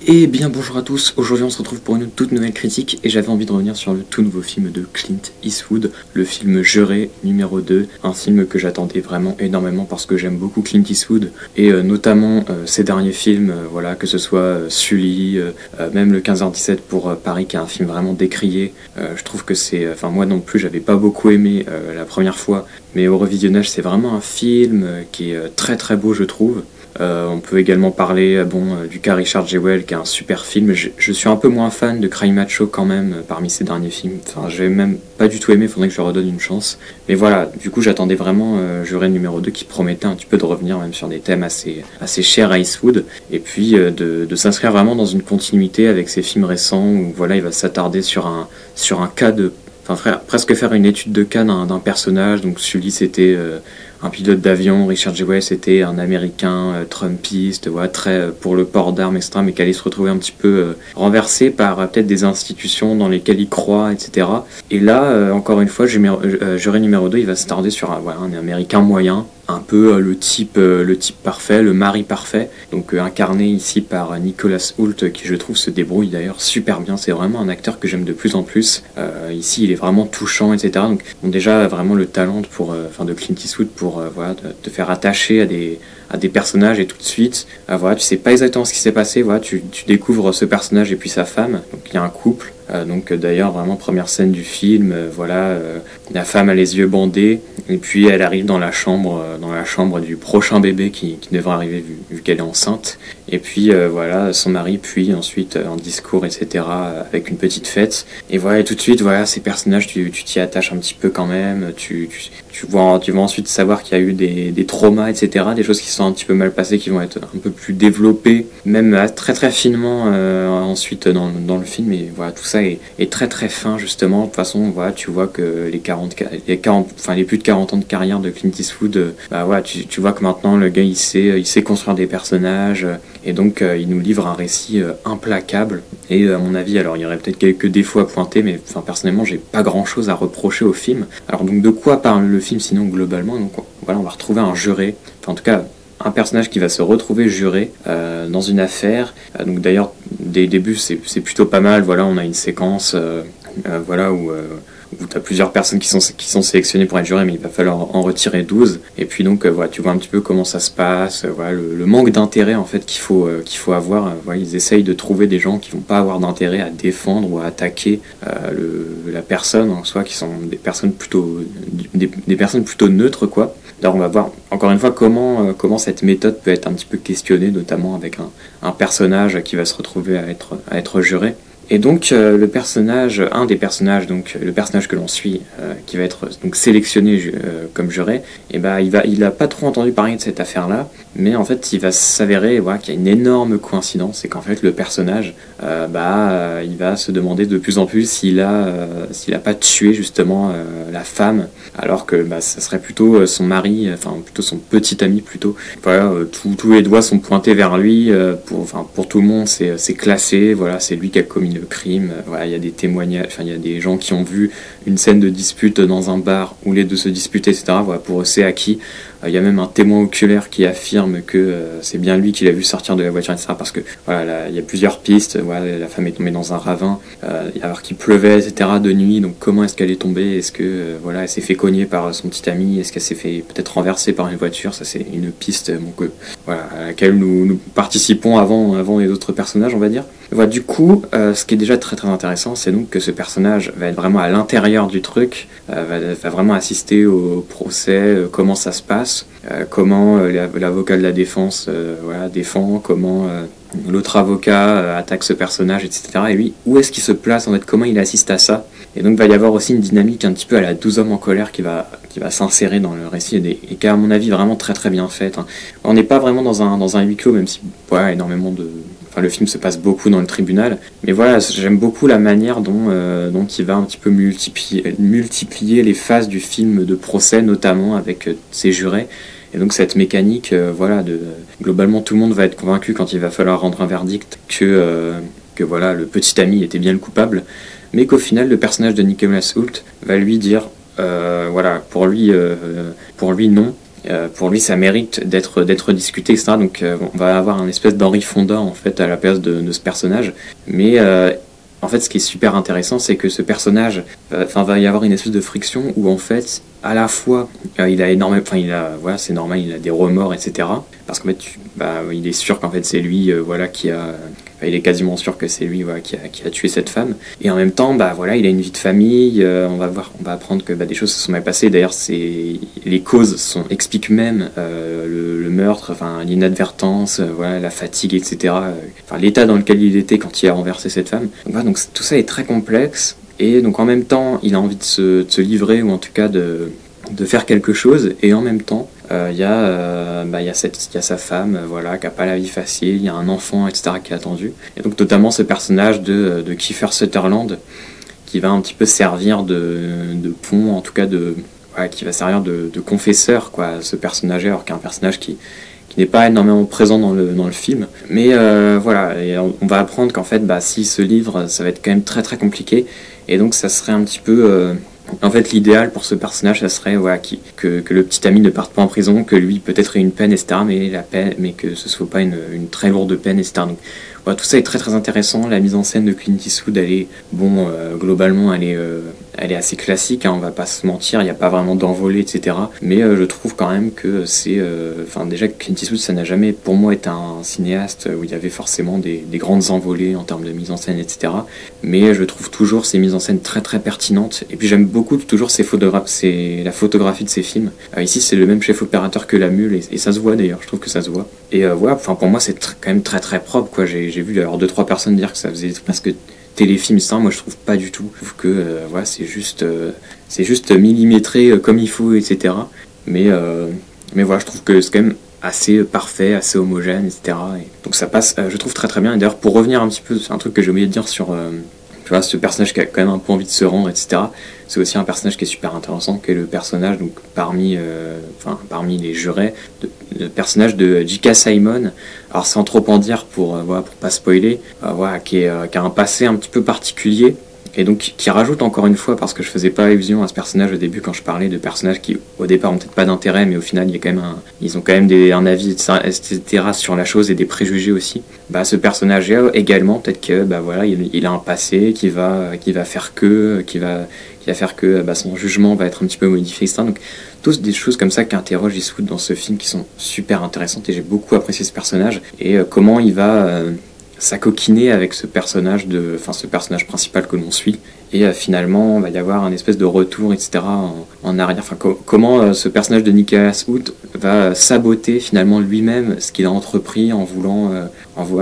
Et bien bonjour à tous, aujourd'hui on se retrouve pour une toute nouvelle critique et j'avais envie de revenir sur le tout nouveau film de Clint Eastwood, le film Juré numéro 2, un film que j'attendais vraiment énormément parce que j'aime beaucoup Clint Eastwood et notamment ses derniers films, voilà, que ce soit Sully, même le 15h17 pour Paris qui est un film vraiment décrié. Je trouve que c'est, enfin moi non plus j'avais pas beaucoup aimé la première fois, mais au revisionnage c'est vraiment un film qui est très très beau je trouve. On peut également parler du cas Richard Jewell qui est un super film. Je suis un peu moins fan de Cry Macho quand même parmi ses derniers films. Enfin, j'ai même pas du tout aimé, faudrait que je lui redonne une chance. Mais voilà, du coup j'attendais vraiment Juré numéro 2 qui promettait un petit peu de revenir même sur des thèmes assez chers à Eastwood. Et puis de s'inscrire vraiment dans une continuité avec ses films récents où voilà, il va s'attarder sur un cas de... Enfin, presque faire une étude de cas d'un personnage. Donc Sully c'était un pilote d'avion, Richard Jewell c'était un américain trumpiste, voilà, très pour le port d'armes, etc., mais qui allait se retrouver un petit peu renversé par peut-être des institutions dans lesquelles il croit, etc. Et là, encore une fois, Juré numéro 2, il va se tarder sur un américain moyen, un peu le type parfait, le mari parfait, donc incarné ici par Nicholas Hoult, qui je trouve se débrouille d'ailleurs super bien. C'est vraiment un acteur que j'aime de plus en plus. Ici, il est vraiment touchant, etc. Donc, bon, déjà vraiment le talent de Clint Eastwood pour voilà, te faire attacher à des personnages et tout de suite, voilà, tu sais pas exactement ce qui s'est passé, voilà, tu découvres ce personnage et puis sa femme, donc il y a un couple. D'ailleurs vraiment première scène du film, la femme a les yeux bandés et puis elle arrive dans la chambre du prochain bébé qui devrait arriver vu qu'elle est enceinte, et puis voilà son mari, puis ensuite un discours, etc., avec une petite fête, et voilà, et tout de suite voilà, ces personnages tu t'y attaches un petit peu quand même, tu vas ensuite savoir qu'il y a eu des traumas, etc., des choses qui sont un petit peu mal passées qui vont être un peu plus développées, même très très finement ensuite dans le film. Et voilà, tout ça est très très fin justement. De toute façon, voilà, tu vois que les plus de 40 ans de carrière de Clint Eastwood, voilà, tu vois que maintenant le gars il sait construire des personnages, et donc il nous livre un récit implacable. Et à mon avis, alors il y aurait peut-être quelques défauts à pointer, mais enfin personnellement j'ai pas grand chose à reprocher au film. Alors donc de quoi parle le film sinon globalement? Donc voilà, on va retrouver un juré, enfin en tout cas un personnage qui va se retrouver juré dans une affaire. Donc d'ailleurs dès le début c'est plutôt pas mal. Voilà, on a une séquence voilà, où tu as plusieurs personnes qui sont sélectionnées pour être jurées, mais il va falloir en retirer 12. Et puis donc voilà, tu vois un petit peu comment ça se passe, voilà, le manque d'intérêt en fait qu'il faut avoir. Voilà, ils essayent de trouver des gens qui vont pas avoir d'intérêt à défendre ou à attaquer la personne en soi, qui sont des personnes plutôt neutres, quoi. Alors on va voir encore une fois comment cette méthode peut être un petit peu questionnée, notamment avec un personnage qui va se retrouver à être juré. Et donc un des personnages, donc le personnage que l'on suit, qui va être donc sélectionné comme juré, et il a pas trop entendu parler de cette affaire-là, mais en fait il va s'avérer, voilà, qu'il y a une énorme coïncidence, c'est qu'en fait le personnage, il va se demander de plus en plus s'il a pas tué justement la femme, alors que ça serait plutôt son mari, enfin plutôt son petit ami plutôt. Voilà, tous les doigts sont pointés vers lui, pour tout le monde c'est classé, voilà, c'est lui qui a commis le crime. Voilà, il y a des témoignages, enfin il y a des gens qui ont vu une scène de dispute dans un bar où les deux se disputaient, etc. Voilà, pour eux c'est acquis. Il y a même un témoin oculaire qui affirme que c'est bien lui qui l'a vu sortir de la voiture, etc. Parce que voilà, là, il y a plusieurs pistes. Voilà, la femme est tombée dans un ravin, alors qu'il pleuvait, etc. de nuit. Donc comment est-ce qu'elle est tombée? Est-ce que voilà, elle s'est fait cogner par son petit ami? Est-ce qu'elle s'est fait peut-être renverser par une voiture? Ça c'est une piste voilà, à laquelle nous participons avant les autres personnages, on va dire. Voilà, du coup, ce qui est déjà très très intéressant, c'est donc que ce personnage va être vraiment à l'intérieur du truc, va vraiment assister au procès, comment ça se passe, comment l'avocat de la défense voilà, défend, comment l'autre avocat attaque ce personnage, etc. Et lui, où est-ce qu'il se place en fait, comment il assiste à ça? Et donc il va y avoir aussi une dynamique un petit peu à la 12 hommes en colère qui va s'insérer dans le récit, et qui est à mon avis vraiment très très bien faite. Hein. On n'est pas vraiment dans un huis clos, même si voilà, énormément de... Enfin, le film se passe beaucoup dans le tribunal, mais voilà, j'aime beaucoup la manière dont il va un petit peu multiplier les phases du film de procès, notamment avec ses jurés. Et donc cette mécanique, globalement tout le monde va être convaincu quand il va falloir rendre un verdict que voilà, le petit ami était bien le coupable, mais qu'au final le personnage de Nicholas Hoult va lui dire pour lui non, Pour lui, ça mérite d'être discuté, etc. Donc on va avoir un espèce d'Henri Fonda en fait à la place de ce personnage. Mais en fait, ce qui est super intéressant, c'est que ce personnage, va y avoir une espèce de friction où en fait, à la fois, il a énormément, voilà, c'est normal, il a des remords, etc. Parce qu'en fait, il est sûr qu'en fait c'est lui, voilà, il est quasiment sûr que c'est lui, voilà, qui a tué cette femme. Et en même temps, voilà, il a une vie de famille. On va apprendre que des choses se sont mal passées. D'ailleurs, les causes expliquent même le meurtre, l'inadvertance, voilà, la fatigue, etc. L'état dans lequel il était quand il a renversé cette femme. Donc, voilà, donc tout ça est très complexe. Et donc en même temps, il a envie de se livrer, ou en tout cas de faire quelque chose. Et en même temps, il y a sa femme, voilà, qui a pas la vie facile, il y a un enfant, etc., qui est attendu. Et donc notamment ce personnage de Kiefer Sutherland, qui va un petit peu servir de pont, en tout cas qui va servir de confesseur, quoi, à ce personnage, alors qu'un personnage qui n'est pas énormément présent dans le film. Mais voilà, et on va apprendre qu'en fait, s'il se livre, ça va être quand même très très compliqué. Et donc ça serait un petit peu... en fait, l'idéal pour ce personnage, ça serait que le petit ami ne parte pas en prison, que lui peut-être ait une peine, etc., mais que ce soit pas une très lourde peine, etc. Donc voilà, tout ça est très très intéressant. La mise en scène de Clint Eastwood, elle est, globalement, elle est assez classique, hein, on va pas se mentir, il n'y a pas vraiment d'envolée, etc. Mais je trouve quand même que c'est... déjà, Clint Eastwood, ça n'a jamais, pour moi, été un cinéaste où il y avait forcément des grandes envolées en termes de mise en scène, etc. Mais je trouve toujours ces mises en scène très très pertinentes. Et puis j'aime beaucoup toujours la photographie de ces films. Ici, c'est le même chef opérateur que La Mule, et ça se voit d'ailleurs, je trouve que ça se voit. Et voilà, pour moi, c'est quand même très très propre, quoi. J'ai vu alors 2-3 personnes dire que ça faisait presque téléfilm, ça, moi je trouve pas du tout. Je trouve que voilà, c'est juste millimétré comme il faut, etc. Mais voilà, je trouve que c'est quand même assez parfait, assez homogène, etc. Et donc ça passe, je trouve très très bien. Et d'ailleurs, pour revenir un petit peu, c'est un truc que j'ai oublié de dire sur ce personnage qui a quand même un peu envie de se rendre, etc. C'est aussi un personnage qui est super intéressant, qui est le personnage, donc parmi les jurés, le personnage de J.K. Simon. Alors sans trop en dire pour pas spoiler, qui a un passé un petit peu particulier. Et donc qui rajoute encore une fois, parce que je faisais pas allusion à ce personnage au début quand je parlais de personnages qui au départ ont peut-être pas d'intérêt, mais au final ils ont quand même un avis, etc., sur la chose, et des préjugés aussi. Ce personnage également, peut-être que il a un passé qui va faire que son jugement va être un petit peu modifié, etc. Donc tous des choses comme ça qui interrogent Eastwood dans ce film, qui sont super intéressantes, et j'ai beaucoup apprécié ce personnage et comment il va s'acoquiner avec ce personnage principal que l'on suit, et finalement il va y avoir un espèce de retour, etc., en arrière, comment ce personnage de Nicholas Hoult va saboter finalement lui-même ce qu'il a entrepris en voulant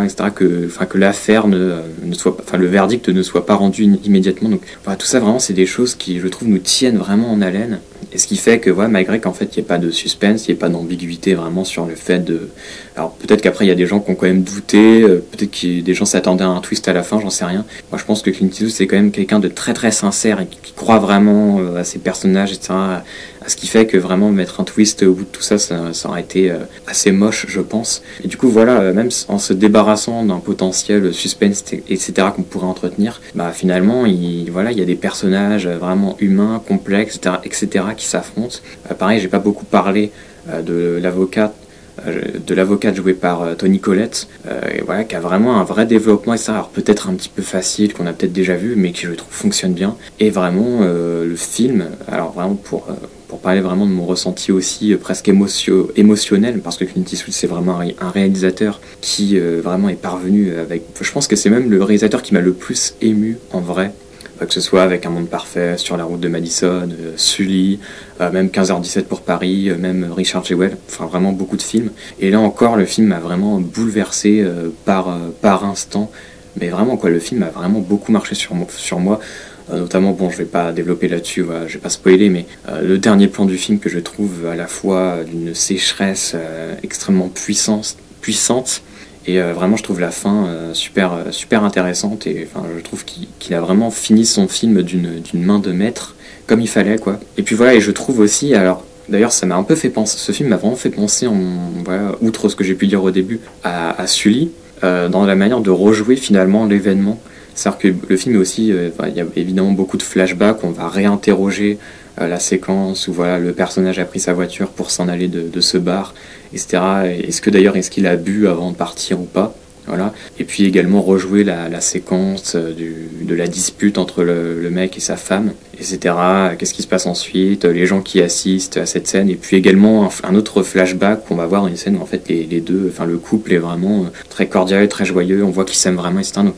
etc., que l'affaire ne soit pas, le verdict ne soit pas rendu immédiatement. Donc voilà, tout ça vraiment c'est des choses qui, je trouve, nous tiennent vraiment en haleine, et ce qui fait que malgré qu'en fait il n'y ait pas de suspense, il n'y ait pas d'ambiguïté vraiment sur le fait de... Alors peut-être qu'après il y a des gens qui ont quand même douté, peut-être que des gens s'attendaient à un twist à la fin, j'en sais rien. Moi je pense que Clint Eastwood c'est quand même quelqu'un de très très sincère et qui croit vraiment à ses personnages, etc., à ce qui fait que vraiment mettre un twist au bout de tout ça, ça aurait été assez moche, je pense. Et du coup voilà, même en se débarrassant d'un potentiel suspense, etc., qu'on pourrait entretenir, finalement il y a des personnages vraiment humains, complexes, etc., qui s'affrontent. Pareil, j'ai pas beaucoup parlé de l'avocate jouée par Toni Collette, qui a vraiment un vrai développement, etc. Alors peut-être un petit peu facile, qu'on a peut-être déjà vu, mais qui, je trouve, fonctionne bien. Et vraiment le film, alors vraiment pour parler vraiment de mon ressenti aussi presque émotionnel, parce que Clint Eastwood c'est vraiment un réalisateur qui vraiment est parvenu avec... Je pense que c'est même le réalisateur qui m'a le plus ému en vrai, que ce soit avec Un monde parfait, Sur la route de Madison, Sully, même 15h17 pour Paris, même Richard Jewell, vraiment beaucoup de films. Et là encore, le film m'a vraiment bouleversé par instant, mais vraiment le film a vraiment beaucoup marché sur moi. Notamment, je vais pas développer là-dessus, je vais pas spoiler, mais le dernier plan du film que je trouve à la fois d'une sécheresse extrêmement puissante, et vraiment je trouve la fin super intéressante, et je trouve qu'il a vraiment fini son film d'une main de maître, comme il fallait, quoi. Et puis voilà, et je trouve aussi, alors d'ailleurs ça m'a un peu fait penser, ce film m'a vraiment fait penser, outre ce que j'ai pu dire au début, à Sully, dans la manière de rejouer finalement l'événement. C'est-à-dire que le film est aussi, il y a évidemment beaucoup de flashbacks, on va réinterroger la séquence où voilà, le personnage a pris sa voiture pour s'en aller de ce bar, etc. Est-ce qu'il a bu avant de partir ou pas? Voilà. Et puis également rejouer la séquence de la dispute entre le mec et sa femme, etc. Qu'est-ce qui se passe ensuite, les gens qui assistent à cette scène, et puis également un autre flashback qu'on va voir, une scène où en fait les deux, enfin le couple est vraiment très cordial, très joyeux, on voit qu'ils s'aiment vraiment, etc. Donc,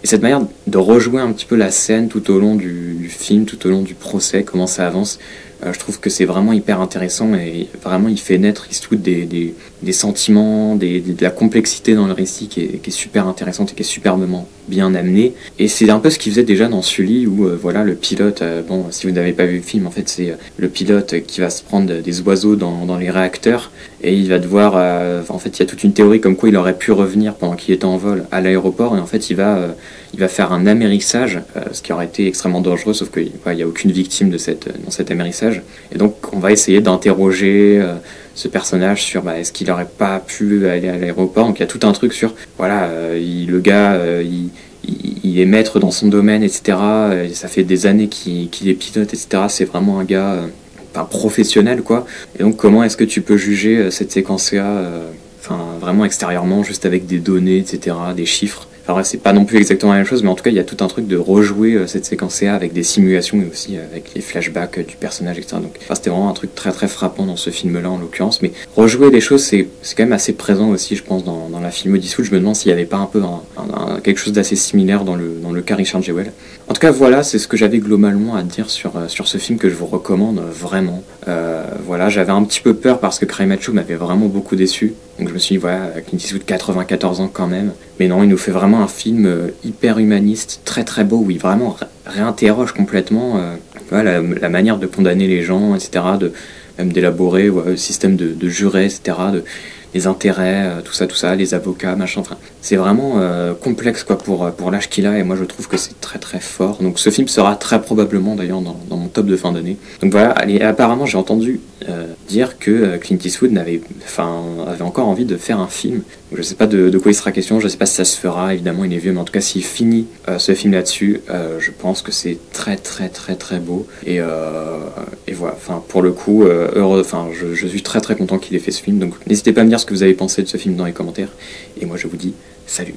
et cette manière de rejouer un petit peu la scène tout au long du film, tout au long du procès, comment ça avance, je trouve que c'est vraiment hyper intéressant et vraiment il fait naître Eastwood des sentiments, de la complexité dans le récit qui est super intéressante et qui est superbement bien amenée. Et c'est un peu ce qu'il faisait déjà dans Sully où voilà le pilote, bon si vous n'avez pas vu le film en fait c'est le pilote qui va se prendre des oiseaux dans les réacteurs et il va devoir, en fait il y a toute une théorie comme quoi il aurait pu revenir pendant qu'il était en vol à l'aéroport et en fait il va faire un amérissage, ce qui aurait été extrêmement dangereux sauf qu'il n'y a aucune victime dans cet amérissage. Et donc on va essayer d'interroger ce personnage sur est-ce qu'il aurait pas pu aller à l'aéroport. Donc il y a tout un truc sur voilà le gars il est maître dans son domaine, etc. Et ça fait des années qu'il est pilote, etc. C'est vraiment un gars professionnel quoi. Et donc comment est-ce que tu peux juger cette séquence-là vraiment extérieurement, juste avec des données, etc., des chiffres. Enfin bref, c'est pas non plus exactement la même chose, mais en tout cas, il y a tout un truc de rejouer cette séquence-là avec des simulations et aussi avec les flashbacks du personnage, etc. Donc, c'était vraiment un truc très très frappant dans ce film-là, en l'occurrence. Mais rejouer des choses, c'est quand même assez présent aussi, je pense, dans la film d'Eastwood. Je me demande s'il n'y avait pas un peu quelque chose d'assez similaire dans le cas Richard Jewell. En tout cas, voilà, c'est ce que j'avais globalement à dire sur ce film que je vous recommande vraiment. Voilà, j'avais un petit peu peur parce que Cry Macho m'avait vraiment beaucoup déçu. Donc je me suis dit, voilà, Clint Eastwood, 94 ans quand même. Mais non, il nous fait vraiment un film hyper humaniste, très très beau, où il vraiment réinterroge complètement voilà, la manière de condamner les gens, etc. Même d'élaborer le système de jurés, etc. Les intérêts, tout ça, les avocats, machin. Enfin, c'est vraiment complexe quoi pour l'âge qu'il a et moi je trouve que c'est très très fort. Donc ce film sera très probablement d'ailleurs dans mon top de fin d'année. Donc voilà, apparemment j'ai entendu dire que Clint Eastwood avait encore envie de faire un film. Je sais pas de quoi il sera question, je sais pas si ça se fera, évidemment il est vieux, mais en tout cas s'il finit ce film là-dessus, je pense que c'est très très très très beau. Et voilà, pour le coup, je suis très très content qu'il ait fait ce film. Donc n'hésitez pas à me dire ce que vous avez pensé de ce film dans les commentaires. Et moi je vous dis salut.